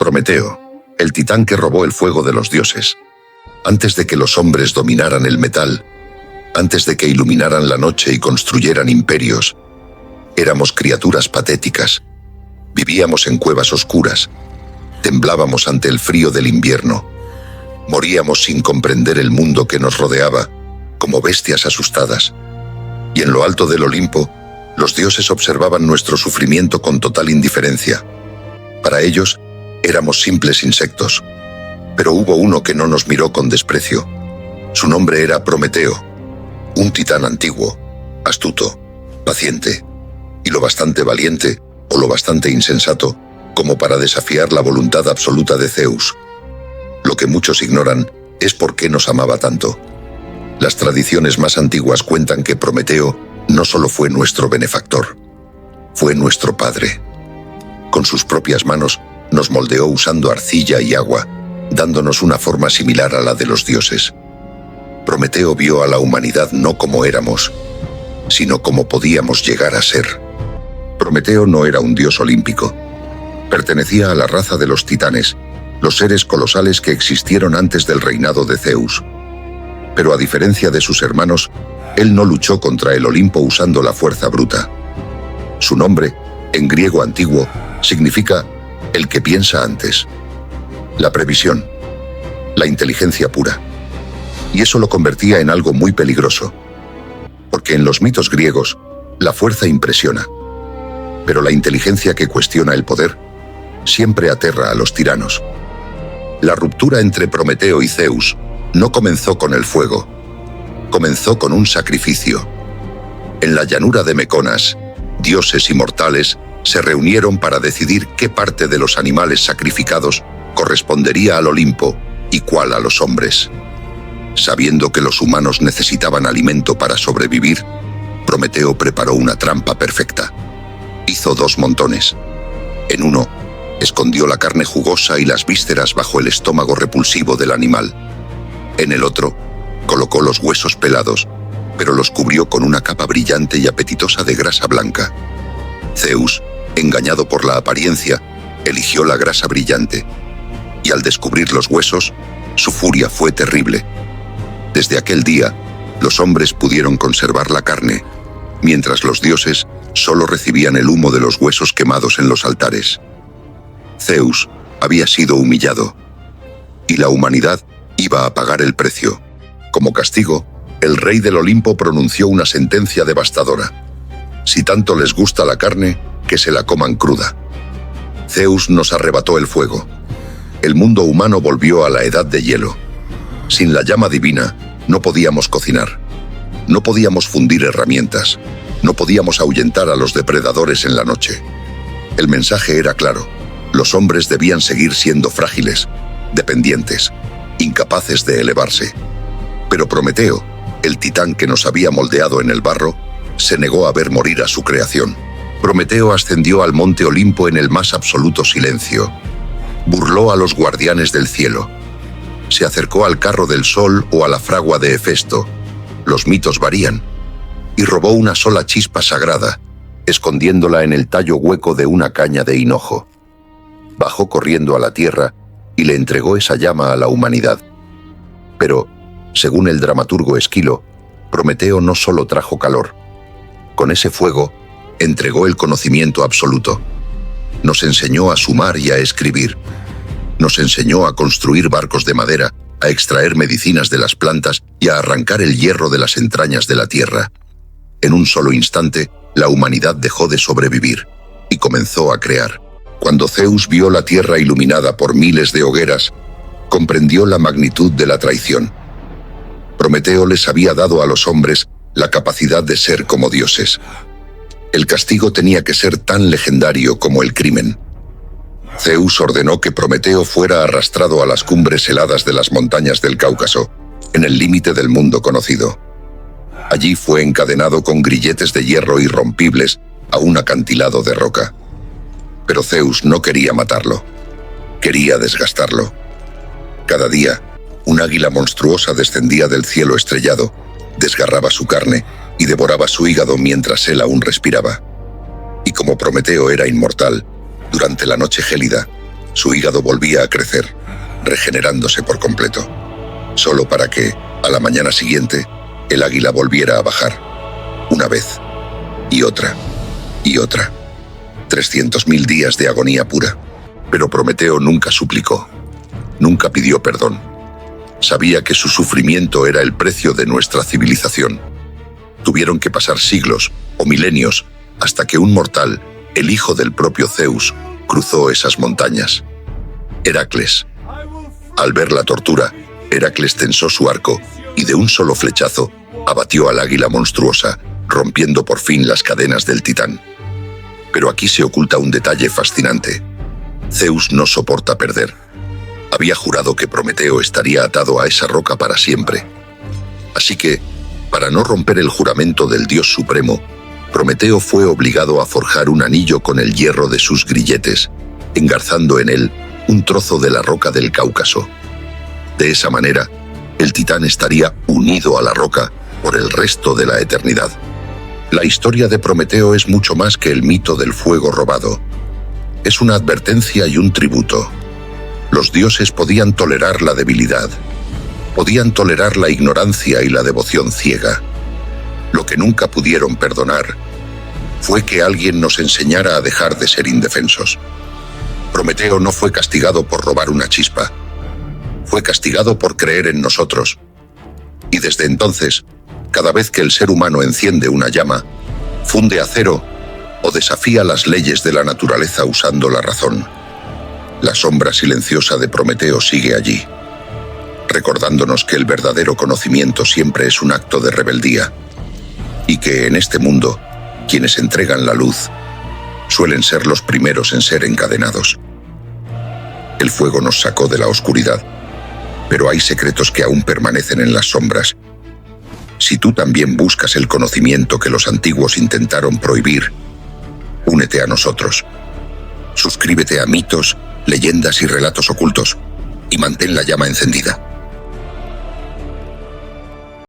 Prometeo, el titán que robó el fuego de los dioses. Antes de que los hombres dominaran el metal, antes de que iluminaran la noche y construyeran imperios, éramos criaturas patéticas. Vivíamos en cuevas oscuras, temblábamos ante el frío del invierno, moríamos sin comprender el mundo que nos rodeaba, como bestias asustadas. Y en lo alto del Olimpo, los dioses observaban nuestro sufrimiento con total indiferencia. Para ellos, éramos simples insectos. Pero hubo uno que no nos miró con desprecio. Su nombre era Prometeo, un titán antiguo, astuto, paciente, y lo bastante valiente, o lo bastante insensato, como para desafiar la voluntad absoluta de Zeus. Lo que muchos ignoran es por qué nos amaba tanto. Las tradiciones más antiguas cuentan que Prometeo no solo fue nuestro benefactor, fue nuestro padre. Con sus propias manos nos moldeó usando arcilla y agua, dándonos una forma similar a la de los dioses. Prometeo vio a la humanidad no como éramos, sino como podíamos llegar a ser. Prometeo no era un dios olímpico. Pertenecía a la raza de los titanes, los seres colosales que existieron antes del reinado de Zeus. Pero a diferencia de sus hermanos, él no luchó contra el Olimpo usando la fuerza bruta. Su nombre, en griego antiguo, significa el que piensa antes. La previsión, la inteligencia pura. Y eso lo convertía en algo muy peligroso. Porque en los mitos griegos, la fuerza impresiona. Pero la inteligencia que cuestiona el poder siempre aterra a los tiranos. La ruptura entre Prometeo y Zeus no comenzó con el fuego, comenzó con un sacrificio. En la llanura de Meconas, dioses y mortales se reunieron para decidir qué parte de los animales sacrificados correspondería al Olimpo y cuál a los hombres. Sabiendo que los humanos necesitaban alimento para sobrevivir, Prometeo preparó una trampa perfecta. Hizo 2 montones. En uno, escondió la carne jugosa y las vísceras bajo el estómago repulsivo del animal. En el otro, colocó los huesos pelados, pero los cubrió con una capa brillante y apetitosa de grasa blanca. Zeus, engañado por la apariencia, eligió la grasa brillante, y al descubrir los huesos, su furia fue terrible. Desde aquel día, los hombres pudieron conservar la carne, mientras los dioses solo recibían el humo de los huesos quemados en los altares. Zeus había sido humillado, y la humanidad iba a pagar el precio. Como castigo, el rey del Olimpo pronunció una sentencia devastadora. Si tanto les gusta la carne, que se la coman cruda. Zeus nos arrebató el fuego. El mundo humano volvió a la edad de hielo. Sin la llama divina, no podíamos cocinar. No podíamos fundir herramientas. No podíamos ahuyentar a los depredadores en la noche. El mensaje era claro. Los hombres debían seguir siendo frágiles, dependientes, incapaces de elevarse. Pero Prometeo, el titán que nos había moldeado en el barro, se negó a ver morir a su creación. Prometeo ascendió al monte Olimpo en el más absoluto silencio. Burló a los guardianes del cielo. Se acercó al carro del sol o a la fragua de Hefesto. Los mitos varían. Y robó una sola chispa sagrada, escondiéndola en el tallo hueco de una caña de hinojo. Bajó corriendo a la tierra y le entregó esa llama a la humanidad. Pero, según el dramaturgo Esquilo, Prometeo no solo trajo calor. Con ese fuego, entregó el conocimiento absoluto. Nos enseñó a sumar y a escribir. Nos enseñó a construir barcos de madera, a extraer medicinas de las plantas y a arrancar el hierro de las entrañas de la tierra. En un solo instante, la humanidad dejó de sobrevivir y comenzó a crear. Cuando Zeus vio la tierra iluminada por miles de hogueras, comprendió la magnitud de la traición. Prometeo les había dado a los hombres la capacidad de ser como dioses. El castigo tenía que ser tan legendario como el crimen. Zeus ordenó que Prometeo fuera arrastrado a las cumbres heladas de las montañas del Cáucaso, en el límite del mundo conocido. Allí fue encadenado con grilletes de hierro irrompibles a un acantilado de roca. Pero Zeus no quería matarlo. Quería desgastarlo. Cada día, un águila monstruosa descendía del cielo estrellado, desgarraba su carne y devoraba su hígado mientras él aún respiraba. Y como Prometeo era inmortal, durante la noche gélida, Su hígado volvía a crecer, regenerándose por completo, solo para que, a la mañana siguiente, el águila volviera a bajar, una vez, y otra, y otra. 300.000 días de agonía pura. Pero Prometeo nunca suplicó, nunca pidió perdón. Sabía que su sufrimiento era el precio de nuestra civilización. Tuvieron que pasar siglos o milenios hasta que un mortal, el hijo del propio Zeus, cruzó esas montañas. Heracles. Al ver la tortura, Heracles tensó su arco y de un solo flechazo abatió al águila monstruosa, rompiendo por fin las cadenas del titán. Pero aquí se oculta un detalle fascinante. Zeus no soporta perder. Había jurado que Prometeo estaría atado a esa roca para siempre. Así que, para no romper el juramento del dios supremo, Prometeo fue obligado a forjar un anillo con el hierro de sus grilletes, engarzando en él un trozo de la roca del Cáucaso. De esa manera, el titán estaría unido a la roca por el resto de la eternidad. La historia de Prometeo es mucho más que el mito del fuego robado. Es una advertencia y un tributo. Los dioses podían tolerar la debilidad, podían tolerar la ignorancia y la devoción ciega. Lo que nunca pudieron perdonar fue que alguien nos enseñara a dejar de ser indefensos. Prometeo no fue castigado por robar una chispa, fue castigado por creer en nosotros. Y desde entonces, cada vez que el ser humano enciende una llama, funde acero o desafía las leyes de la naturaleza usando la razón, la sombra silenciosa de Prometeo sigue allí, recordándonos que el verdadero conocimiento siempre es un acto de rebeldía y que en este mundo, quienes entregan la luz suelen ser los primeros en ser encadenados. El fuego nos sacó de la oscuridad, pero hay secretos que aún permanecen en las sombras. Si tú también buscas el conocimiento que los antiguos intentaron prohibir, únete a nosotros. Suscríbete a Mitos, Leyendas y Relatos Ocultos y mantén la llama encendida.